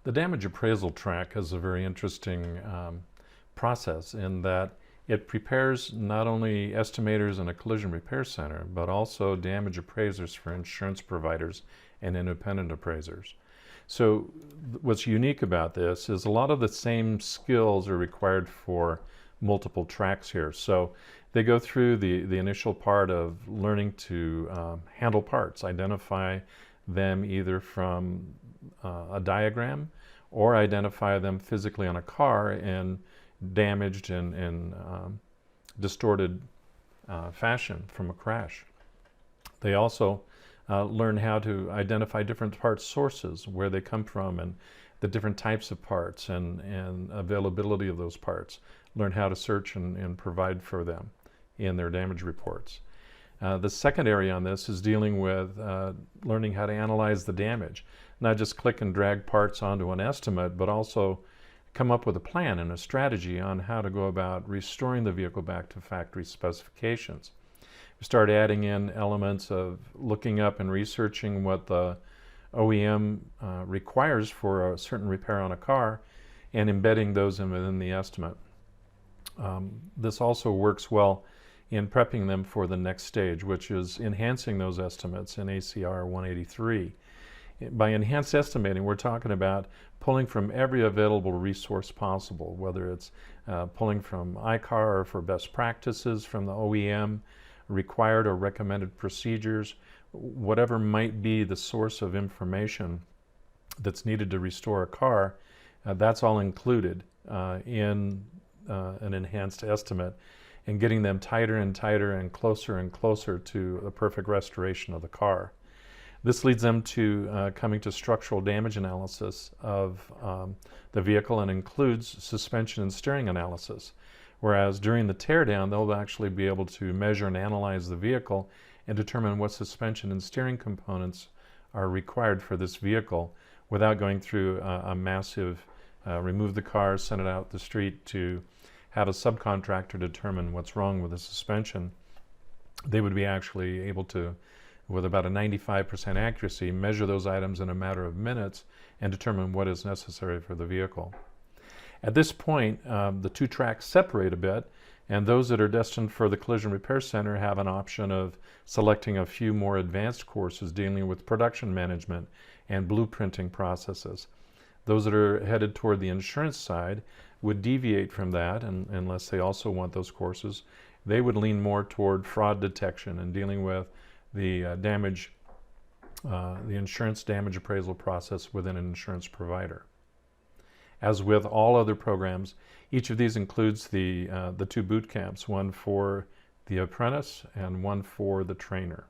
The damage appraisal track is a very interesting process in that it prepares not only estimators in a collision repair center, but also damage appraisers for insurance providers and independent appraisers. So what's unique about this is a lot of the same skills are required for multiple tracks here. So they go through the initial part of learning to handle parts, identify them either from a diagram or identify them physically on a car in damaged and distorted fashion from a crash. They also learn how to identify different part sources, where they come from, and the different types of parts and availability of those parts. Learn how to search and provide for them in their damage reports. The second area on this is dealing with learning how to analyze the damage. Not just click and drag parts onto an estimate, but also come up with a plan and a strategy on how to go about restoring the vehicle back to factory specifications. We start adding in elements of looking up and researching what the OEM requires for a certain repair on a car and embedding those within the estimate. This also works well in prepping them for the next stage, which is enhancing those estimates in ACR 183. By enhanced estimating, we're talking about pulling from every available resource possible, whether it's pulling from ICAR or for best practices from the OEM, required or recommended procedures, whatever might be the source of information that's needed to restore a car, that's all included in an enhanced estimate, and getting them tighter and tighter and closer to the perfect restoration of the car. This leads them to coming to structural damage analysis of the vehicle and includes suspension and steering analysis. Whereas during the teardown, they'll actually be able to measure and analyze the vehicle and determine what suspension and steering components are required for this vehicle without going through a massive remove the car, send it out the street to have a subcontractor determine what's wrong with the suspension. They would be actually able to, with about a 95% accuracy, measure those items in a matter of minutes and determine what is necessary for the vehicle. At this point, the two tracks separate a bit, and those that are destined for the collision repair center have an option of selecting a few more advanced courses dealing with production management and blueprinting processes. Those that are headed toward the insurance side would deviate from that, and unless they also want those courses, they would lean more toward fraud detection and dealing with the the insurance damage appraisal process within an insurance provider. As with all other programs, each of these includes the two boot camps, one for the apprentice and one for the trainer.